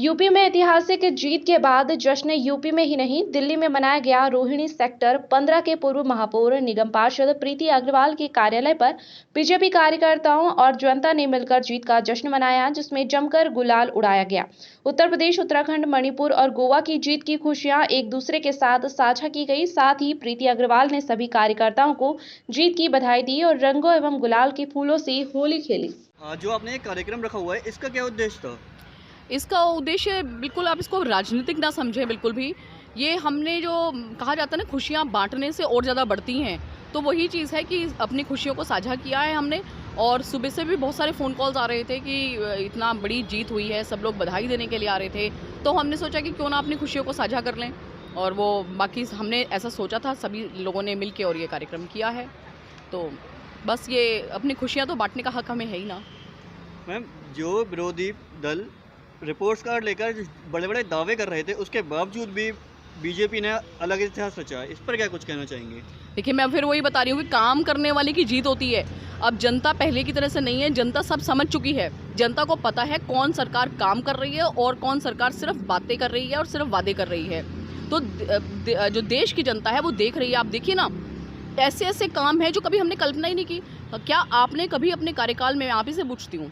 UP में ऐतिहासिक जीत के बाद जश्न यूपी में ही नहीं दिल्ली में मनाया गया। रोहिणी सेक्टर 15 के पूर्व महापौर निगम पार्षद प्रीति अग्रवाल के कार्यालय पर बीजेपी कार्यकर्ताओं और जनता ने मिलकर जीत का जश्न मनाया, जिसमें जमकर गुलाल उड़ाया गया। उत्तर प्रदेश, उत्तराखंड, मणिपुर और गोवा की जीत की खुशियां एक दूसरे के साथ साझा की गई। साथ ही प्रीति अग्रवाल ने सभी कार्यकर्ताओं को जीत की बधाई दी और रंगों एवं गुलाल के फूलों से होली खेली। जो आपने एक कार्यक्रम रखा हुआ है, इसका क्या उद्देश्य था? इसका उद्देश्य बिल्कुल आप इसको राजनीतिक ना समझें बिल्कुल भी। ये हमने जो कहा जाता है ना, खुशियाँ बांटने से और ज़्यादा बढ़ती हैं, तो वही चीज़ है कि अपनी खुशियों को साझा किया है हमने। और सुबह से भी बहुत सारे फ़ोन कॉल्स आ रहे थे कि इतना बड़ी जीत हुई है, सब लोग बधाई देने के लिए आ रहे थे। तो हमने सोचा कि क्यों ना अपनी खुशियों को साझा कर लें, और वो बाकी हमने ऐसा सोचा था, सभी लोगों ने मिल के और ये कार्यक्रम किया है। तो बस ये अपनी खुशियाँ तो बांटने का हक हमें है ही ना। मैम, जो विरोधी दल रिपोर्ट्स कार्ड लेकर बड़े बड़े दावे कर रहे थे, उसके बावजूद भी बीजेपी ने अलग इतिहास रचा है, इस पर क्या कुछ कहना चाहेंगे? देखिए, मैं फिर वही बता रही हूँ कि काम करने वाले की जीत होती है। अब जनता पहले की तरह से नहीं है, जनता सब समझ चुकी है। जनता को पता है कौन सरकार काम कर रही है और कौन सरकार सिर्फ बातें कर रही है और सिर्फ वादे कर रही है। तो जो देश की जनता है वो देख रही है। आप देखिए ना, ऐसे ऐसे काम है जो कभी हमने कल्पना ही नहीं की। क्या आपने कभी अपने कार्यकाल में, आप ही से पूछती हूँ,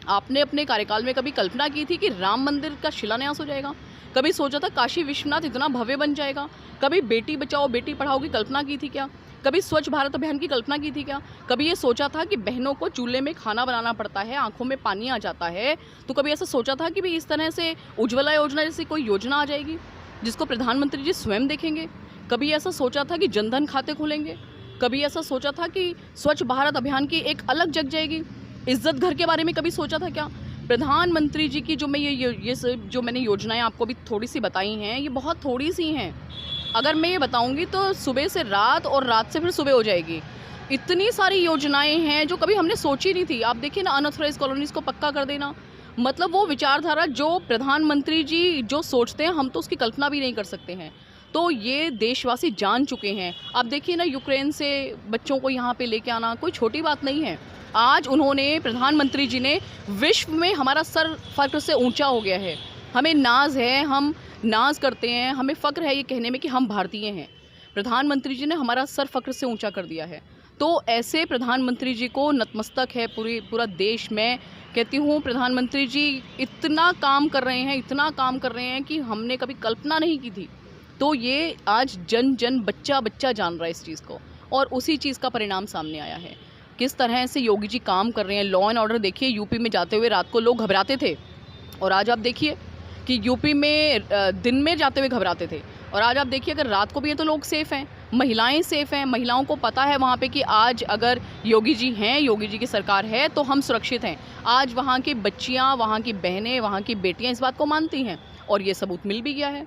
आपने अपने कार्यकाल में कभी कल्पना की थी कि राम मंदिर का शिलान्यास हो जाएगा? कभी सोचा था काशी विश्वनाथ इतना भव्य बन जाएगा? कभी बेटी बचाओ बेटी पढ़ाओ की कल्पना की थी क्या? कभी स्वच्छ भारत अभियान की कल्पना की थी क्या? कभी ये सोचा था कि बहनों को चूल्हे में खाना बनाना पड़ता है, आंखों में पानी आ जाता है? तो कभी ऐसा सोचा था कि भाई इस तरह से उज्ज्वला योजना जैसी कोई योजना आ जाएगी जिसको प्रधानमंत्री जी स्वयं देखेंगे? कभी ऐसा सोचा था कि जनधन खाते खोलेंगे? कभी ऐसा सोचा था कि स्वच्छ भारत अभियान की एक अलग जग जाएगी? इज्जत घर के बारे में कभी सोचा था क्या? प्रधानमंत्री जी की जो मैं ये जो मैंने योजनाएं आपको भी थोड़ी सी बताई हैं, ये बहुत थोड़ी सी हैं। अगर मैं ये बताऊंगी तो सुबह से रात और रात से फिर सुबह हो जाएगी। इतनी सारी योजनाएं हैं जो कभी हमने सोची नहीं थी। आप देखिए ना, अनऑथराइज कॉलोनीज को पक्का कर देना, मतलब वो विचारधारा जो प्रधानमंत्री जी जो सोचते हैं, हम तो उसकी कल्पना भी नहीं कर सकते हैं। तो ये देशवासी जान चुके हैं। आप देखिए ना, यूक्रेन से बच्चों को यहाँ पे लेके आना कोई छोटी बात नहीं है। आज उन्होंने, प्रधानमंत्री जी ने, विश्व में हमारा सर फ़ख्र से ऊंचा हो गया है। हमें नाज है, हम नाज करते हैं, हमें फ़ख्र है ये कहने में कि हम भारतीय हैं। प्रधानमंत्री जी ने हमारा सर फ़ख्र से ऊंचा कर दिया है। तो ऐसे प्रधानमंत्री जी को नतमस्तक है पूरा देश। मैं कहती हूँ, प्रधानमंत्री जी इतना काम कर रहे हैं, इतना काम कर रहे हैं कि हमने कभी कल्पना नहीं की थी। तो ये आज जन जन, बच्चा बच्चा जान रहा है इस चीज़ को, और उसी चीज़ का परिणाम सामने आया है। किस तरह से योगी जी काम कर रहे हैं। लॉ एंड ऑर्डर देखिए, यूपी में जाते हुए रात को लोग घबराते थे, और आज आप देखिए कि यूपी में दिन में जाते हुए घबराते थे, और आज आप देखिए अगर रात को भी है तो लोग सेफ़ हैं, महिलाएं सेफ़ हैं। महिलाओं को पता है वहाँ पे कि आज अगर योगी जी हैं, योगी जी की सरकार है, तो हम सुरक्षित हैं। आज वहाँ की बच्चियाँ, वहाँ की बहनें, वहाँ की बेटियाँ इस बात को मानती हैं, और ये सबूत मिल भी गया है।